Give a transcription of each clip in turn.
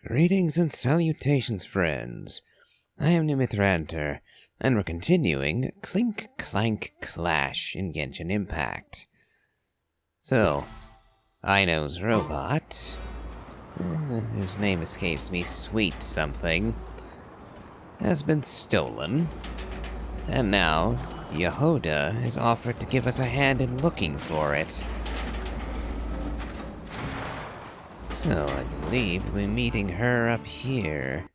Greetings and salutations, friends. I am Nimithrantr, and we're continuing Clink, Clank, Clash in Genshin Impact. So, Aino's robot, whose name escapes me, Sweet something, has been stolen, and now Yehoda has offered to give us a hand in looking for it. So I believe we'll be meeting her up here.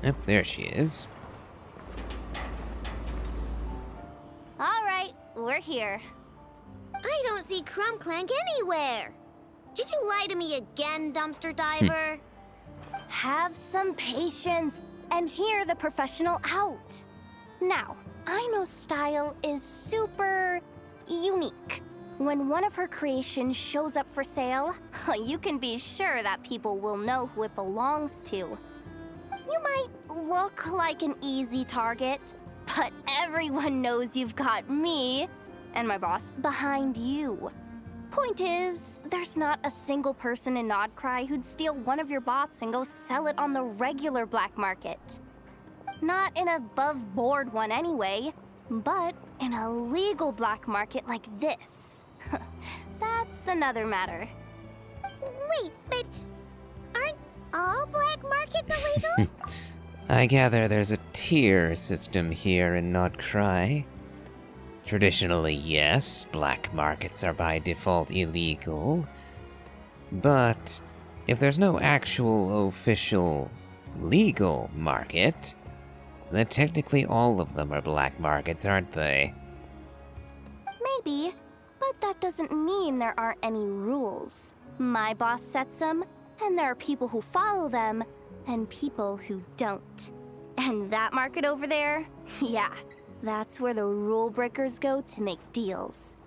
Yep, there she is. Alright, we're here. I don't see Clank anywhere. Did you lie to me again, dumpster diver? Have some patience and hear the professional out. Now, Aino's style is super unique. When one of her creations shows up for sale, you can be sure that people will know who it belongs to. You might look like an easy target, but everyone knows you've got me and my boss behind you. Point is, there's not a single person in Nodcry who'd steal one of your bots and go sell it on the regular black market. Not an above-board one anyway, but in a legal black market like this. That's another matter. Wait, but aren't all black markets illegal? I gather there's a tier system here in Nodcry. Traditionally, yes, black markets are by default illegal. But if there's no actual official legal market, then technically all of them are black markets, aren't they? Maybe, but that doesn't mean there aren't any rules. My boss sets them, and there are people who follow them, and people who don't. And that market over there, yeah, that's where the rule breakers go to make deals.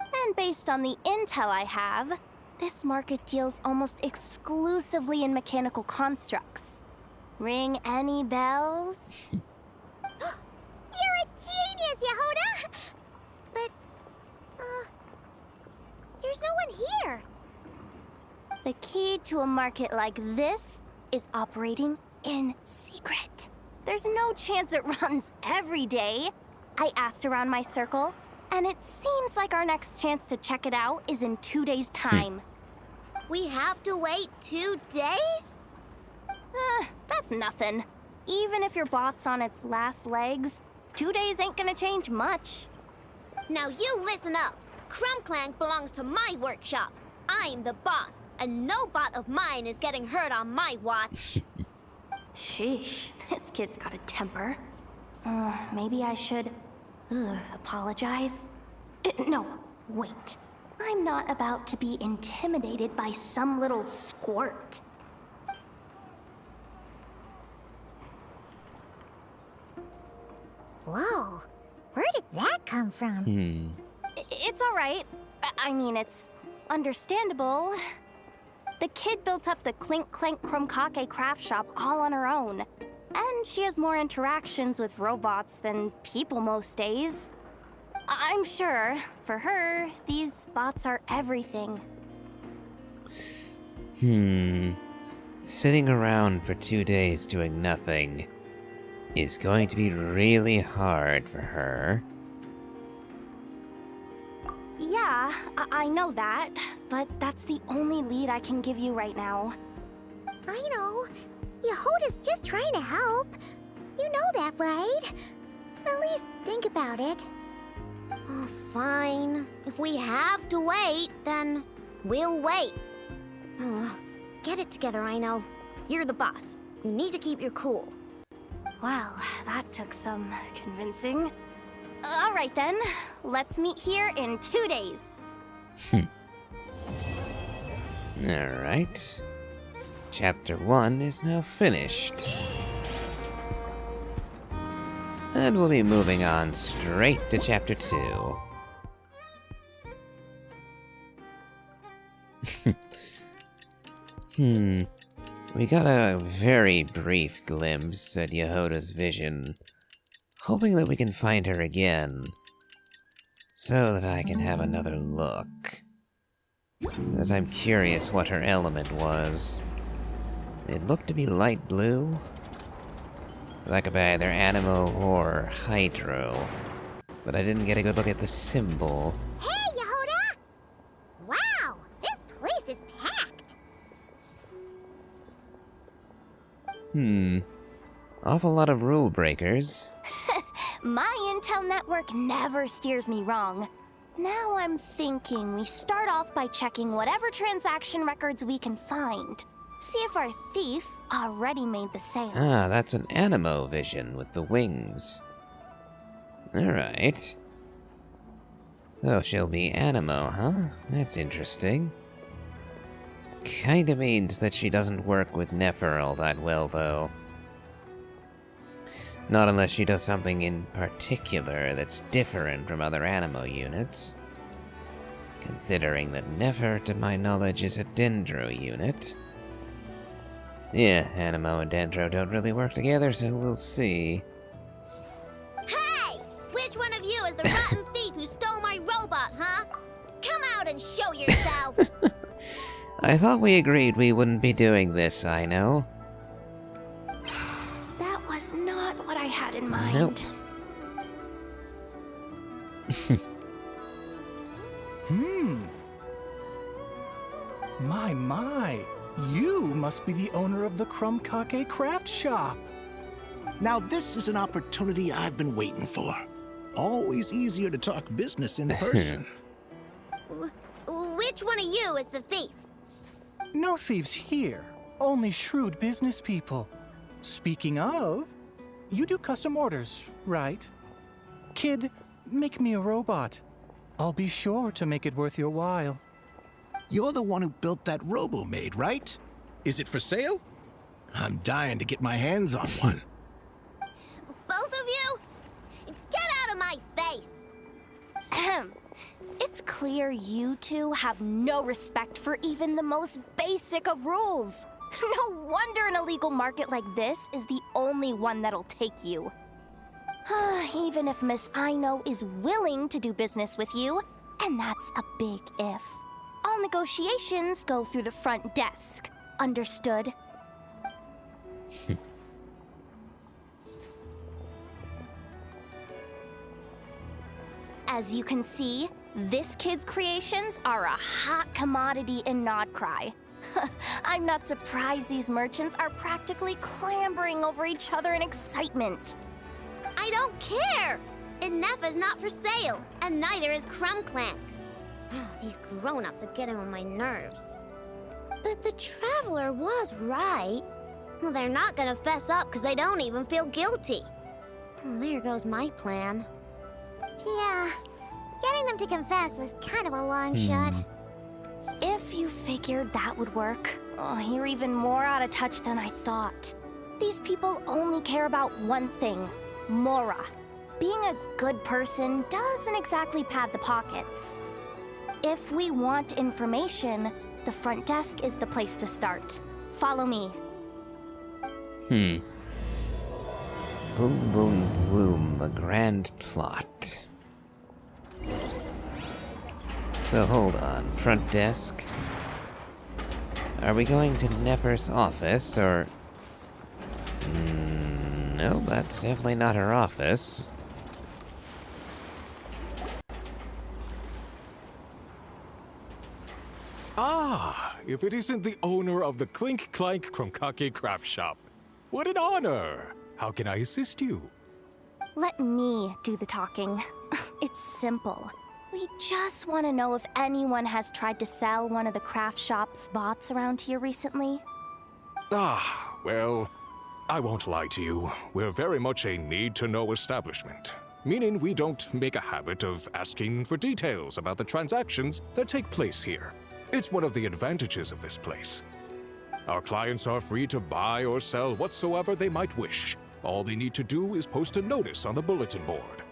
And based on the intel I have, this market deals almost exclusively in mechanical constructs. Ring any bells? You're a genius, Yehoda! But, there's no one here. The key to a market like this is operating in secret. There's no chance it runs every day. I asked around my circle, and it seems like our next chance to check it out is in 2 days' time. We have to wait 2 days? That's nothing. Even if your bot's on its last legs, 2 days ain't gonna change much. Now you listen up. Clank belongs to my workshop. I'm the boss, and no bot of mine is getting hurt on my watch. Sheesh, this kid's got a temper. Maybe I should apologize? No, wait. I'm not about to be intimidated by some little squirt. Whoa, where did that come from? It's all right. I mean, it's understandable. The kid built up the Clink, Clank, Krumkake craft shop all on her own. And she has more interactions with robots than people most days. I'm sure, for her, these bots are everything. Sitting around for 2 days doing nothing is going to be really hard for her. Yeah, I know that, but that's the only lead I can give you right now. I know. Yehoda's just trying to help. You know that, right? At least think about it. Oh, fine. If we have to wait, then we'll wait. Get it together, Aino. You're the boss. You need to keep your cool. Well, that took some convincing. All right then, let's meet here in 2 days. Alright. Chapter 1 is now finished. And we'll be moving on straight to Chapter 2. We got a very brief glimpse at Yehoda's vision, hoping that we can find her again. so that I can have another look. As I'm curious what her element was. It looked to be light blue. That could be either Animo or Hydro. But I didn't get a good look at the symbol. Hey, Yehuda! Wow, this place is packed. Awful lot of rule breakers. My intel network never steers me wrong. Now I'm thinking we start off by checking whatever transaction records we can find. See if our thief already made the sale. Ah, that's an Animo vision with the wings. Alright. So she'll be Animo, huh? That's interesting. Kinda means that she doesn't work with Nefer all that well, though. Not unless she does something in particular that's different from other Animo units. Considering that Nefer, to my knowledge, is a Dendro unit. Yeah, Animo and Dendro don't really work together, so we'll see. Hey! Which one of you is the rotten thief who stole my robot, huh? Come out and show yourself! I thought we agreed we wouldn't be doing this, I know. That was not what I had in mind. Nope. My. You must be the owner of the Krumkake craft shop. Now this is an opportunity I've been waiting for. Always easier to talk business in person. Which one of you is the thief? No thieves here, only shrewd business people. Speaking of, you do custom orders, right? Kid, make me a robot. I'll be sure to make it worth your while. You're the one who built that Robo-Maid, right? Is it for sale? I'm dying to get my hands on one. Both of you? Get out of my face! Ahem. It's clear you two have no respect for even the most basic of rules. No wonder an illegal market like this is the only one that'll take you. Even if Miss Aino is willing to do business with you, and that's a big if. All negotiations go through the front desk. Understood? As you can see, this kid's creations are a hot commodity in Nodcry. I'm not surprised these merchants are practically clambering over each other in excitement. I don't care! Inefa's not for sale, and neither is Clank. These grown-ups are getting on my nerves. But the Traveler was right. Well, they're not gonna fess up because they don't even feel guilty. Oh, there goes my plan. Yeah, getting them to confess was kind of a long shot. If you figured that would work, you're even more out of touch than I thought. These people only care about one thing, Mora. Being a good person doesn't exactly pad the pockets. If we want information, the front desk is the place to start. Follow me. Boom, boom, boom, a grand plot. So hold on, front desk. Are we going to Nefer's office, or... no, that's definitely not her office. Ah, if it isn't the owner of the Clink Krumkake craft shop. What an honor! How can I assist you? Let me do the talking. It's simple. We just want to know if anyone has tried to sell one of the craft shop's bots around here recently. Ah, well, I won't lie to you. We're very much a need-to-know establishment. Meaning we don't make a habit of asking for details about the transactions that take place here. It's one of the advantages of this place. Our clients are free to buy or sell whatsoever they might wish. All they need to do is post a notice on the bulletin board.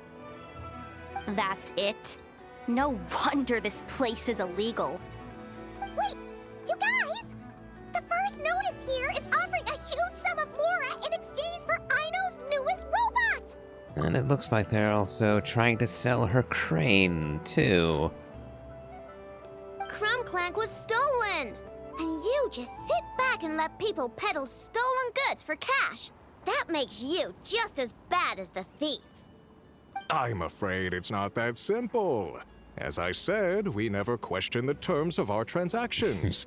That's it? No wonder this place is illegal. Wait, you guys! The first notice here is offering a huge sum of Mora in exchange for Aino's newest robot! And it looks like they're also trying to sell her crane, too. Clank was stolen! And you just sit back and let people peddle stolen goods for cash. That makes you just as bad as the thief. I'm afraid it's not that simple. As I said, we never question the terms of our transactions.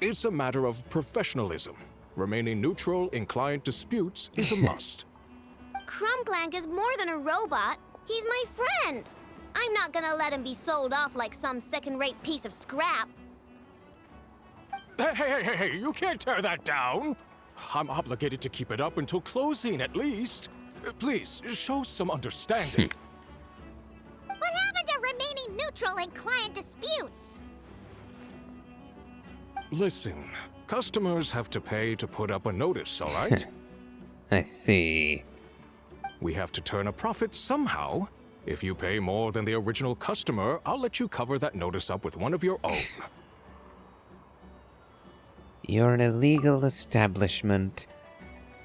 It's a matter of professionalism. Remaining neutral in client disputes is a must. Clank is more than a robot. He's my friend. I'm not gonna let him be sold off like some second-rate piece of scrap. Hey, you can't tear that down! I'm obligated to keep it up until closing, at least. Please, show some understanding. What happened to remaining neutral in client disputes? Listen, customers have to pay to put up a notice, all right? I see. We have to turn a profit somehow. If you pay more than the original customer, I'll let you cover that notice up with one of your own. You're an illegal establishment.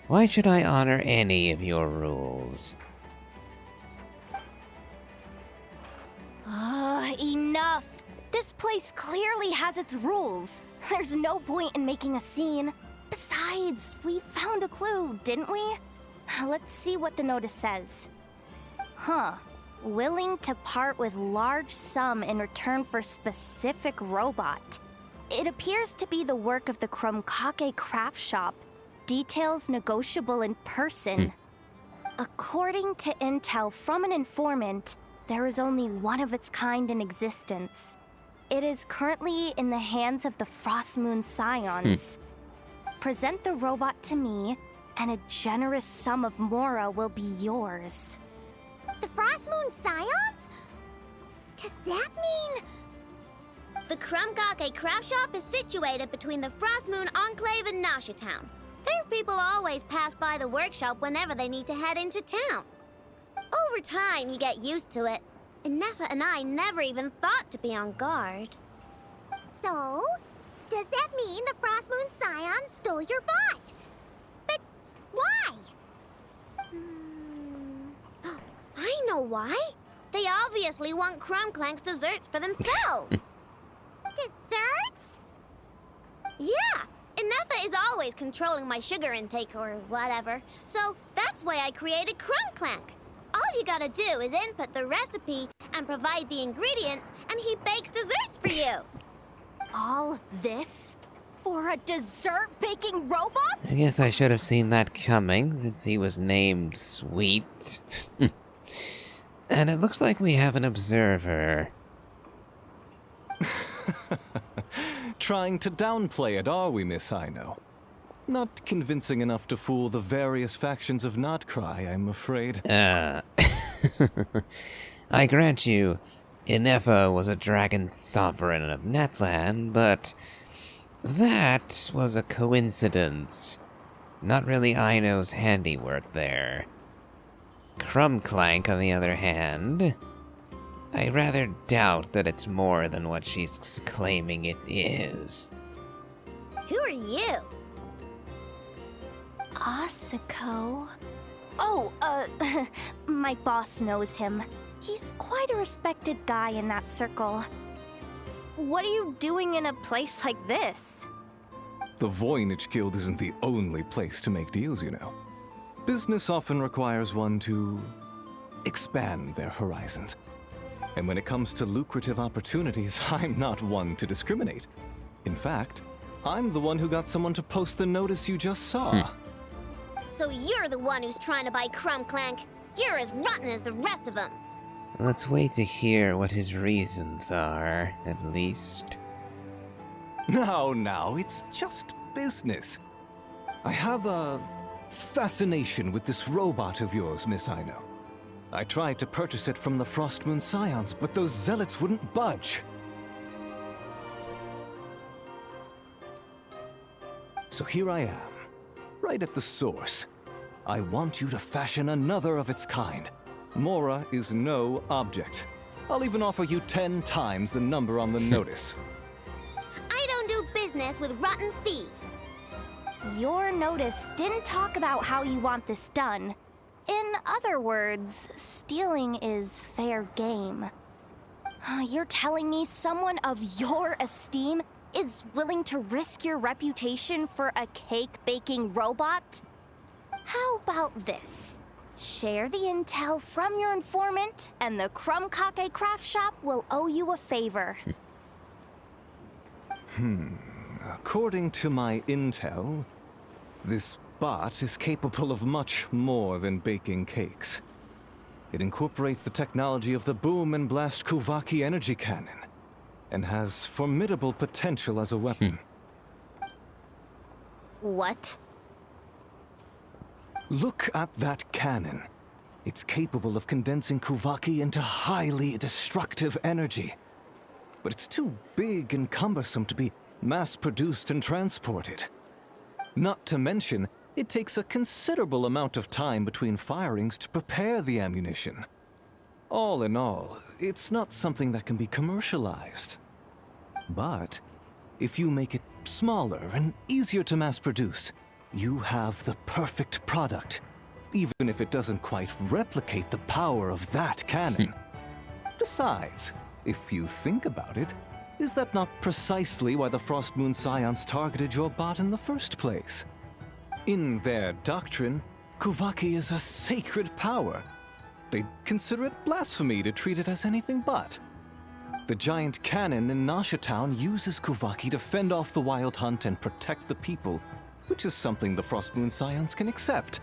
Why should I honor any of your rules? Enough! This place clearly has its rules. There's no point in making a scene. Besides, we found a clue, didn't we? Let's see what the notice says. Huh. Willing to part with large sum in return for specific robot. It appears to be the work of the Krumkake craft shop. Details negotiable in person. According to intel from an informant, there is only one of its kind in existence. It is currently in the hands of the Frostmoon Scions. Present the robot to me, and a generous sum of Mora will be yours. The Frostmoon Scions? Does that mean... The Krumkake craft shop is situated between the Frostmoon Enclave and Nasha Town. Their people always pass by the workshop whenever they need to head into town. Over time, you get used to it. And Nefa and I never even thought to be on guard. So, does that mean the Frostmoon Scions stole your bot? But why? I know why. They obviously want Clank's desserts for themselves. Desserts? Yeah, and Nefa is always controlling my sugar intake or whatever. So that's why I created Clank. All you gotta do is input the recipe and provide the ingredients, and he bakes desserts for you. All this? For a dessert baking robot? I guess I should have seen that coming, since he was named Sweet. And it looks like we have an observer. Trying to downplay it, are we, Miss Ino? Not convincing enough to fool the various factions of Notcry, I'm afraid. I grant you, Inefa was a dragon sovereign of Netland, but that was a coincidence. Not really Ino's handiwork there. Clank, on the other hand, I rather doubt that it's more than what she's claiming it is. Who are you? Asako? Oh, my boss knows him. He's quite a respected guy in that circle. What are you doing in a place like this? The Voynich Guild isn't the only place to make deals, you know. Business often requires one to expand their horizons. And when it comes to lucrative opportunities, I'm not one to discriminate. In fact, I'm the one who got someone to post the notice you just saw. So you're the one who's trying to buy Clank. You're as rotten as the rest of them. Let's wait to hear what his reasons are, at least. Now, it's just business. I have a fascination with this robot of yours, Miss Ino. I tried to purchase it from the Frostmoon Scions, but those zealots wouldn't budge. So here I am, right at the source. I want you to fashion another of its kind. Mora is no object. I'll even offer you 10 times the number on the notice. I don't do business with rotten thieves. Your notice didn't talk about how you want this done. In other words, stealing is fair game. You're telling me someone of your esteem is willing to risk your reputation for a cake-baking robot? How about this? Share the intel from your informant, and the Crumkake Craft Shop will owe you a favor. According to my intel, this bot is capable of much more than baking cakes. It incorporates the technology of the Boom and Blast Kuvaki energy cannon, and has formidable potential as a weapon. What? Look at that cannon. It's capable of condensing Kuvaki into highly destructive energy. But it's too big and cumbersome to be mass-produced and transported. Not to mention, it takes a considerable amount of time between firings to prepare the ammunition. All in all, it's not something that can be commercialized. But if you make it smaller and easier to mass-produce, you have the perfect product, even if it doesn't quite replicate the power of that cannon. Besides, if you think about it, is that not precisely why the Frost Moon Scions targeted your bot in the first place? In their doctrine, Kuvaki is a sacred power. They'd consider it blasphemy to treat it as anything but. The giant cannon in Nasha Town uses Kuvaki to fend off the Wild Hunt and protect the people, which is something the Frost Moon Scions can accept.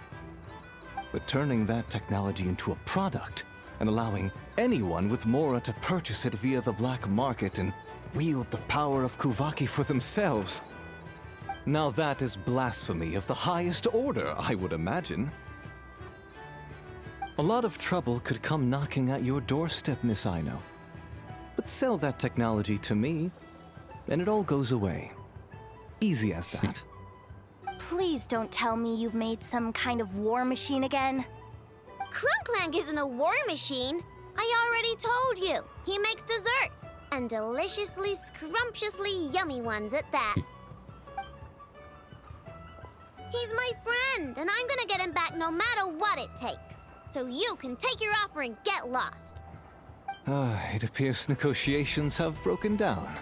But turning that technology into a product and allowing anyone with Mora to purchase it via the black market and wield the power of Kuvaki for themselves. Now that is blasphemy of the highest order, I would imagine. A lot of trouble could come knocking at your doorstep, Miss Aino. But sell that technology to me, and it all goes away. Easy as that. Please don't tell me you've made some kind of war machine again. Clank isn't a war machine. I already told you. He makes desserts, and deliciously, scrumptiously yummy ones at that. He's my friend, and I'm gonna get him back no matter what it takes. So you can take your offer and get lost. It appears negotiations have broken down.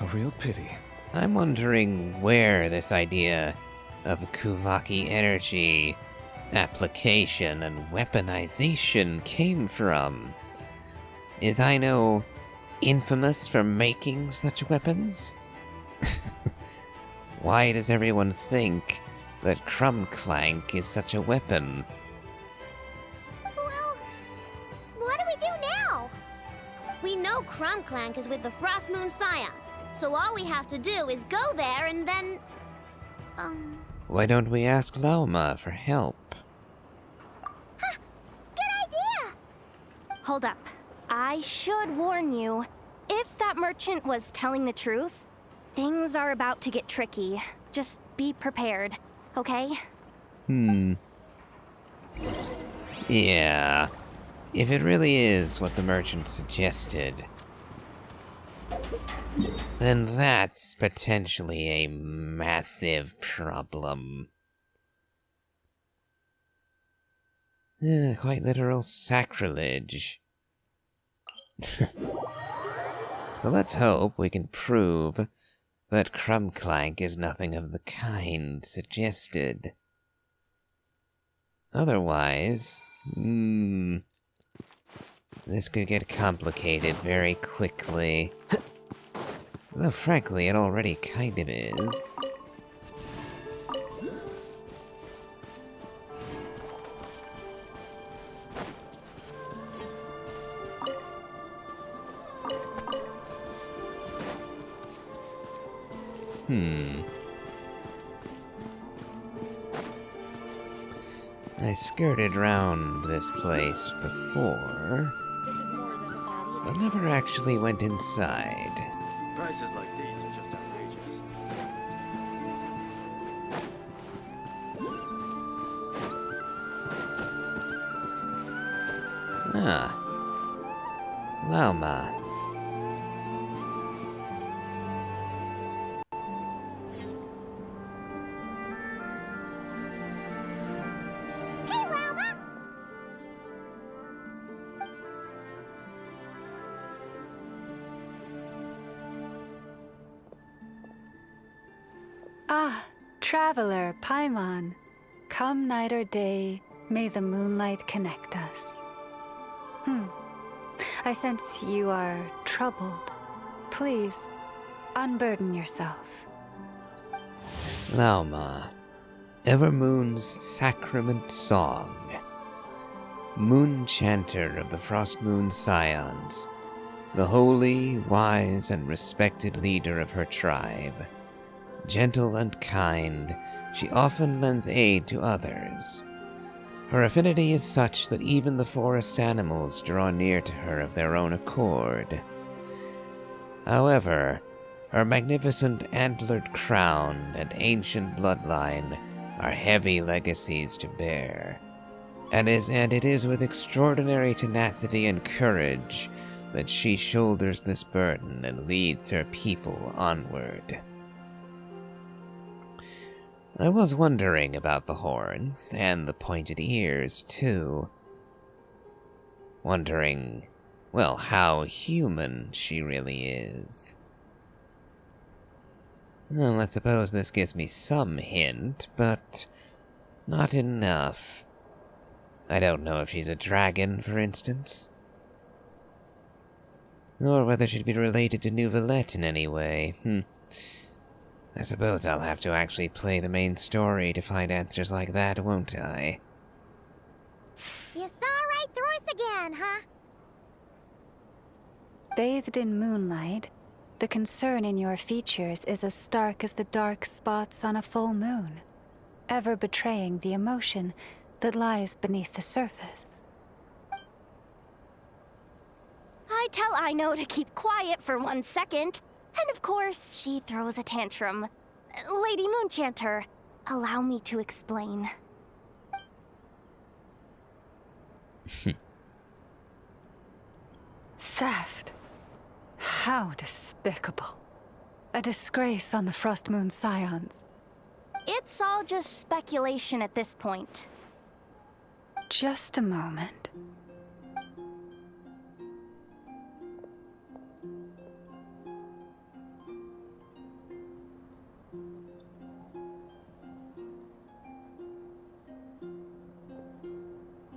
A real pity. I'm wondering where this idea of Kuvaki energy application and weaponization came from. Is Aino infamous for making such weapons? Why does everyone think that Clank is such a weapon? Well, what do we do now? We know Clank is with the Frost Moon Scions, so all we have to do is go there and then... Why don't we ask Lauma for help? Good idea! Hold up. I should warn you, if that merchant was telling the truth, things are about to get tricky. Just be prepared, okay? Yeah. If it really is what the merchant suggested, then that's potentially a massive problem. Quite literal sacrilege. So let's hope we can prove that Clank is nothing of the kind suggested. Otherwise, this could get complicated very quickly. Though frankly, it already kind of is. I skirted round this place before, but never actually went inside. Prices like these are just outrageous. Lauma. Hey, Lauma! Ah, traveler, Paimon. Come night or day, may the moonlight connect us. I sense you are troubled. Please, unburden yourself. Lauma, Evermoon's sacrament song. Moon chanter of the Frost Moon Scions, the holy, wise, and respected leader of her tribe. Gentle and kind, she often lends aid to others. Her affinity is such that even the forest animals draw near to her of their own accord. However, her magnificent antlered crown and ancient bloodline are heavy legacies to bear, and it is with extraordinary tenacity and courage that she shoulders this burden and leads her people onward. I was wondering about the horns, and the pointed ears, too. Wondering, well, how human she really is. Well, I suppose this gives me some hint, but not enough. I don't know if she's a dragon, for instance. Or whether she'd be related to Neuvillette in any way. I suppose I'll have to actually play the main story to find answers like that, won't I? You saw right through us again, huh? Bathed in moonlight, the concern in your features is as stark as the dark spots on a full moon, ever betraying the emotion that lies beneath the surface. I tell Ino to keep quiet for 1 second, and of course, she throws a tantrum. Lady Moonchanter, allow me to explain. Theft. How despicable. A disgrace on the Frost Moon Scions. It's all just speculation at this point. Just a moment.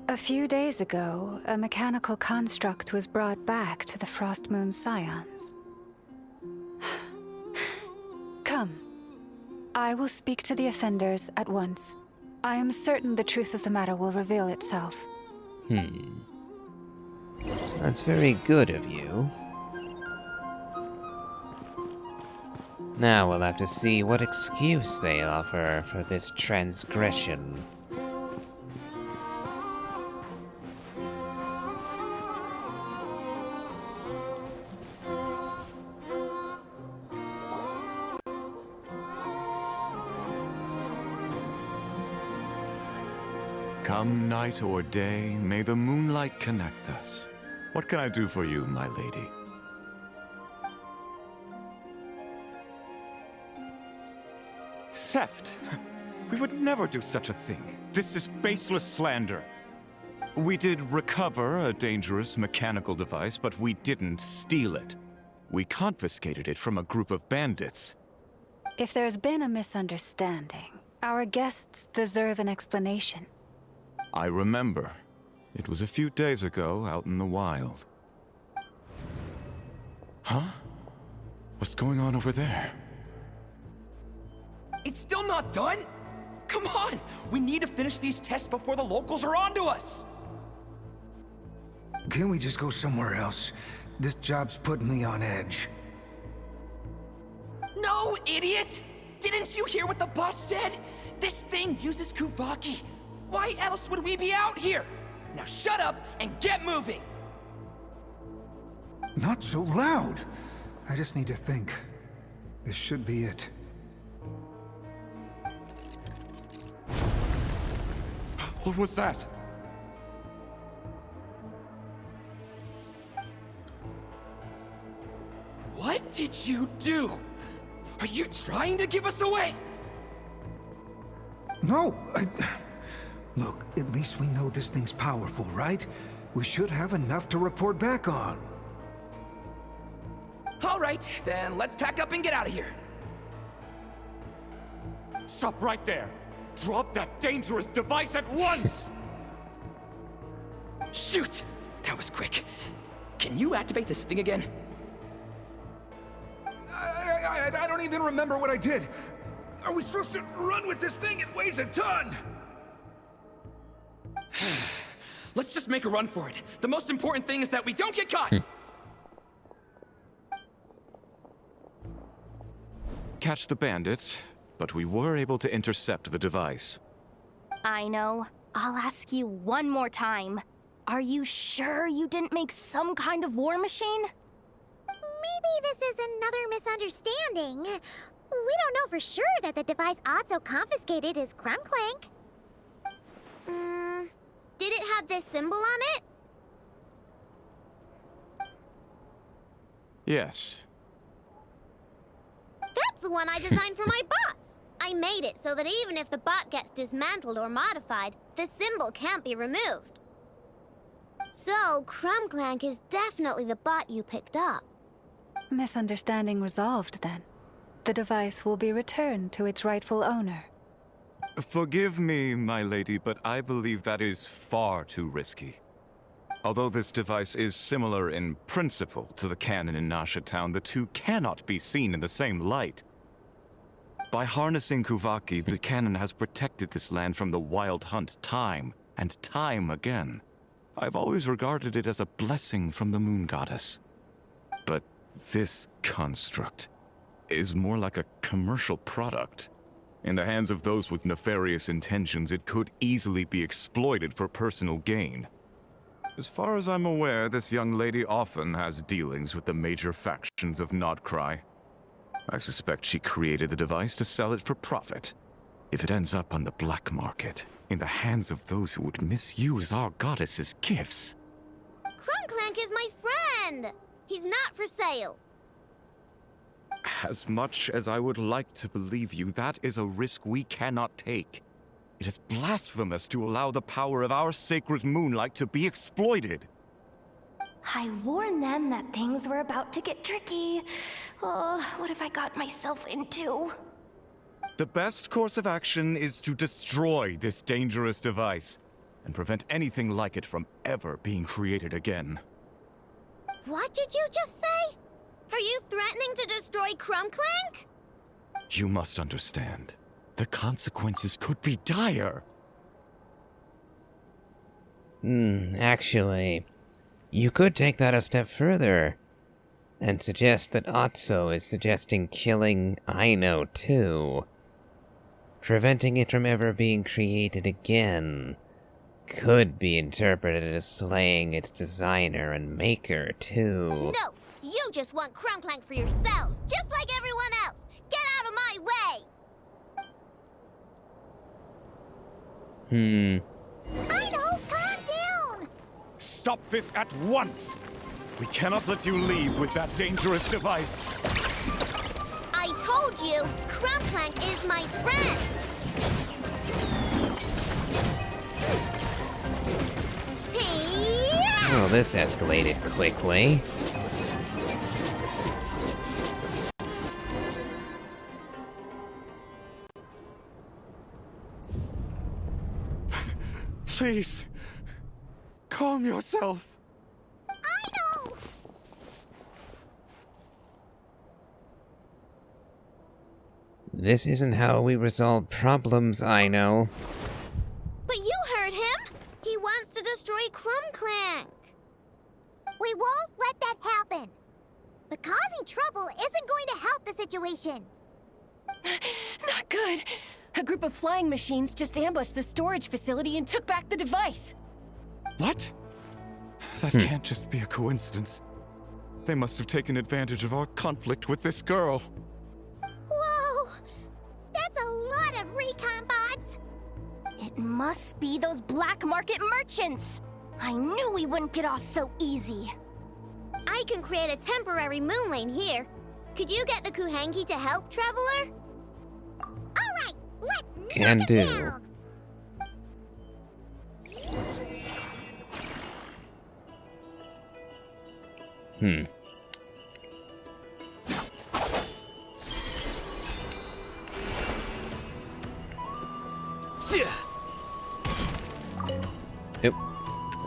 A few days ago, a mechanical construct was brought back to the Frost Moon Scions. Come. I will speak to the offenders at once. I am certain the truth of the matter will reveal itself. That's very good of you. Now we'll have to see what excuse they offer for this transgression. Come night or day, may the moonlight connect us. What can I do for you, my lady? Theft! We would never do such a thing. This is baseless slander. We did recover a dangerous mechanical device, but we didn't steal it. We confiscated it from a group of bandits. If there's been a misunderstanding, our guests deserve an explanation. I remember. It was a few days ago out in the wild. Huh? What's going on over there? It's still not done? Come on! We need to finish these tests before the locals are onto us! Can't we just go somewhere else? This job's putting me on edge. No, idiot! Didn't you hear what the boss said? This thing uses Kuvaki. Why else would we be out here? Now shut up and get moving! Not so loud. I just need to think. This should be it. What was that? What did you do? Are you trying to give us away? No, Look, at least we know this thing's powerful, right? We should have enough to report back on. All right, then let's pack up and get out of here. Stop right there! Drop that dangerous device at once! Shoot! That was quick. Can you activate this thing again? I don't even remember what I did. Are we supposed to run with this thing? It weighs a ton! Let's just make a run for it. The most important thing is that we don't get caught! Catch the bandits, but we were able to intercept the device. I know. I'll ask you one more time. Are you sure you didn't make some kind of war machine? Maybe this is another misunderstanding. We don't know for sure that the device Otso confiscated is Clank. Did it have this symbol on it? Yes. That's the one I designed for my bots. I made it so that even if the bot gets dismantled or modified, the symbol can't be removed. So, Clank is definitely the bot you picked up. Misunderstanding resolved, then. The device will be returned to its rightful owner. Forgive me, my lady, but I believe that is far too risky. Although this device is similar in principle to the cannon in Nasha Town, the two cannot be seen in the same light. By harnessing Kuvaki, the cannon has protected this land from the wild hunt time and time again. I've always regarded it as a blessing from the moon goddess. But this construct is more like a commercial product. In the hands of those with nefarious intentions, it could easily be exploited for personal gain. As far as I'm aware, this young lady often has dealings with the major factions of Nodcry. I suspect she created the device to sell it for profit. If it ends up on the black market, in the hands of those who would misuse our goddess's gifts... Clank is my friend! He's not for sale. As much as I would like to believe you, that is a risk we cannot take. It is blasphemous to allow the power of our sacred moonlight to be exploited. I warned them that things were about to get tricky. Oh, what have I got myself into? The best course of action is to destroy this dangerous device and prevent anything like it from ever being created again. What did you just say? Are you threatening to destroy Clank? You must understand. The consequences could be dire. Actually, you could take that a step further and suggest that Otso is suggesting killing Aino too. Preventing it from ever being created again could be interpreted as slaying its designer and maker too. No! You just want Clank for yourselves, just like everyone else! Get out of my way! I know! Calm down! Stop this at once! We cannot let you leave with that dangerous device! I told you! Clank is my friend! Well, this escalated quickly. Please, calm yourself. I know! This isn't how we resolve problems, I know. But you heard him! He wants to destroy Clank. We won't let that happen. But causing trouble isn't going to help the situation. Not good. A group of flying machines just ambushed the storage facility and took back the device. What? That can't just be a coincidence. They must have taken advantage of our conflict with this girl. Whoa! That's a lot of recon bots! It must be those black market merchants! I knew we wouldn't get off so easy. I can create a temporary moon lane here. Could you get the Kuhangi to help, Traveler? Alright, let's Can knock do. it down!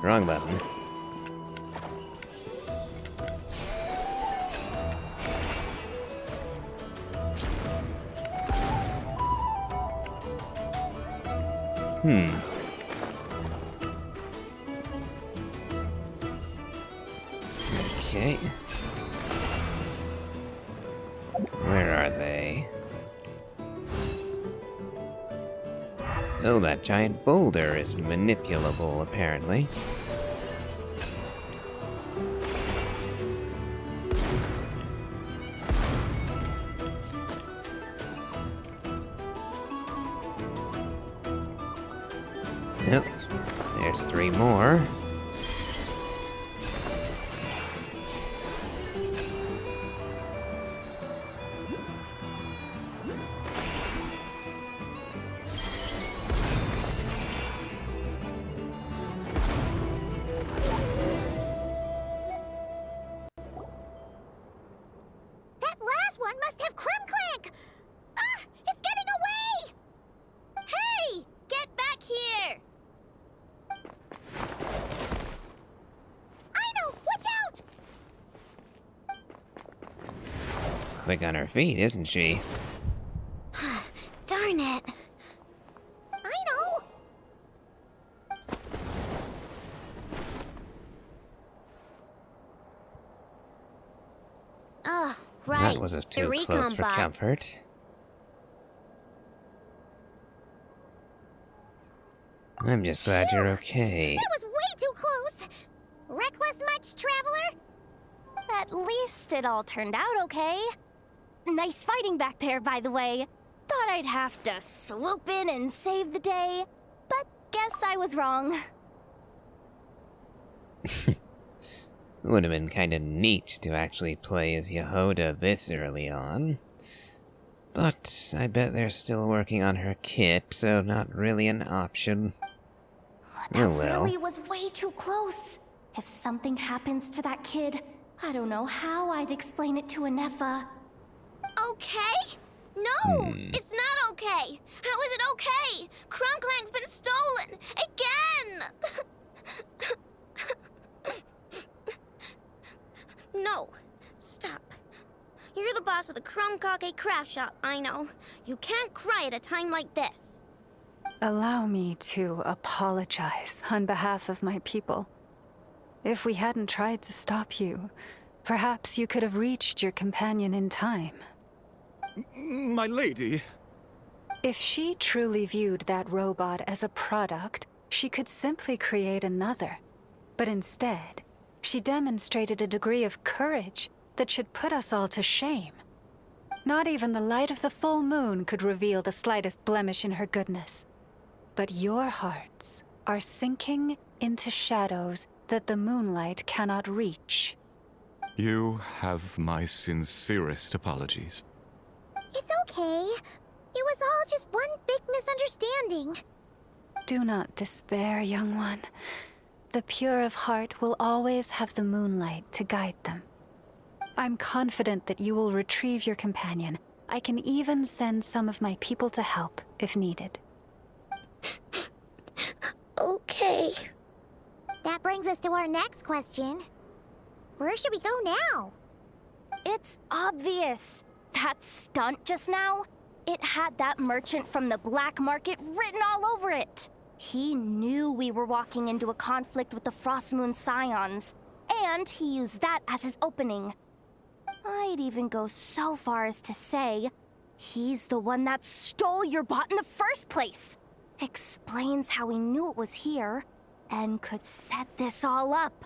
Wrong button. Okay. Where are they? Oh, that giant boulder is manipulable, apparently. Yep, there's 3 more. That last one must have Clank! Ah! It's getting away! Hey! Get back here! I know! Watch out! Quick on her feet, isn't she? Darn it. I know! Oh, right. That was the too recon close for bot. comfort. I'm just glad you're okay. That was way too close! Reckless much, traveler? At least it all turned out okay. Nice fighting back there, by the way. Thought I'd have to swoop in and save the day, but guess I was wrong. Would have been kinda neat to actually play as Yehoda this early on. But I bet they're still working on her kit, so not really an option. That Oh well. really was way too close. If something happens to that kid, I don't know how I'd explain it to Anefa. Okay? No! It's not okay! How is it okay? Clank's been stolen! Again! No. Stop. You're the boss of the Crumkake craft shop, I know. You can't cry at a time like this. Allow me to apologize on behalf of my people. If we hadn't tried to stop you, perhaps you could have reached your companion in time. My lady. If she truly viewed that robot as a product, she could simply create another. But instead, she demonstrated a degree of courage that should put us all to shame. Not even the light of the full moon could reveal the slightest blemish in her goodness. But your hearts are sinking into shadows that the moonlight cannot reach. You have my sincerest apologies. It's okay. It was all just one big misunderstanding. Do not despair, young one. The pure of heart will always have the moonlight to guide them. I'm confident that you will retrieve your companion. I can even send some of my people to help if needed. Okay. That brings us to our next question. Where should we go now? It's obvious. That stunt just now, it had that merchant from the black market written all over it. He knew we were walking into a conflict with the Frostmoon Scions, and he used that as his opening. I'd even go so far as to say, he's the one that stole your bot in the first place. Explains how he knew it was here, and could set this all up.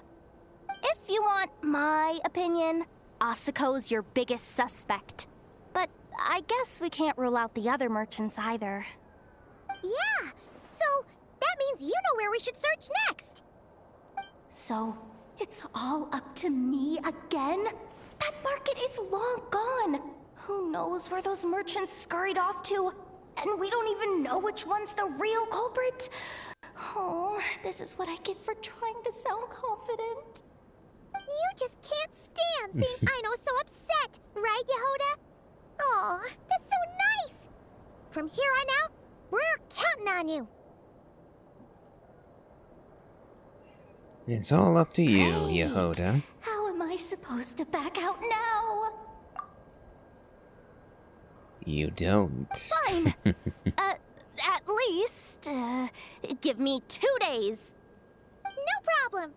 If you want my opinion, Asuko's your biggest suspect. But I guess we can't rule out the other merchants either. Yeah, so that means you know where we should search next. So, it's all up to me again? That market is long gone. Who knows where those merchants scurried off to? And we don't even know which one's the real culprit. Oh, this is what I get for trying to sound confident. You just can't stand seeing Aino so upset, right, Yehoda? Aw, that's so nice! From here on out, we're counting on you. It's all up to you, Great. Yehoda. How am I supposed to back out now? You don't. Fine. At least, give me 2 days. No problem.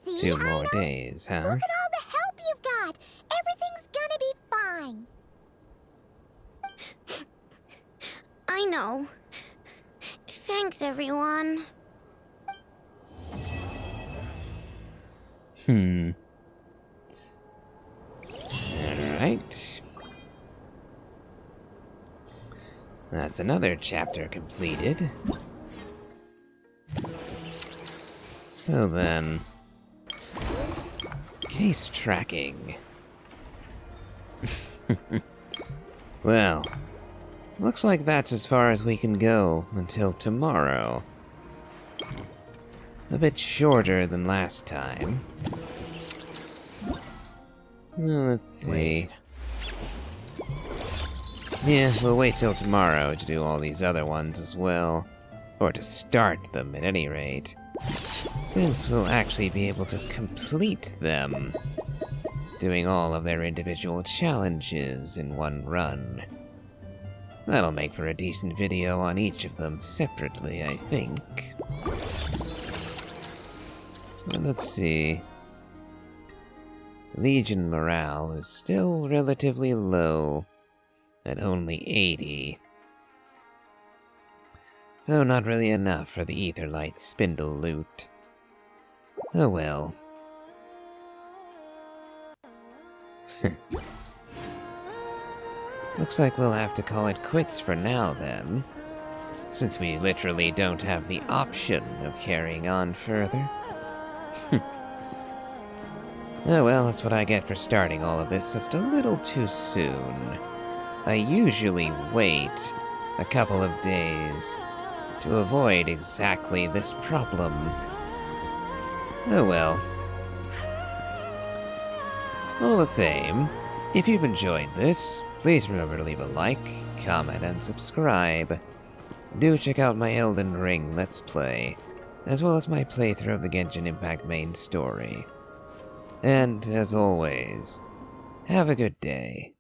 See, 2 more Ino? days, huh? Look at all the help you've got. Everything's gonna be fine. I know. Thanks, everyone. Alright. That's another chapter completed. So then... Case tracking. Well, looks like that's as far as we can go until tomorrow. A bit shorter than last time. Well, let's see. Yeah, we'll wait till tomorrow to do all these other ones as well. Or to start them, at any rate. Since we'll actually be able to complete them. Doing all of their individual challenges in one run. That'll make for a decent video on each of them separately, I think. So let's see. Legion morale is still relatively low, at only 80. So not really enough for the Aetherlight spindle loot. Oh well. Looks like we'll have to call it quits for now then, since we literally don't have the option of carrying on further. Oh well, that's what I get for starting all of this just a little too soon. I usually wait a couple of days to avoid exactly this problem. Oh well. All the same, if you've enjoyed this, please remember to leave a like, comment, and subscribe. Do check out my Elden Ring Let's Play, as well as my playthrough of the Genshin Impact main story. And, as always, have a good day.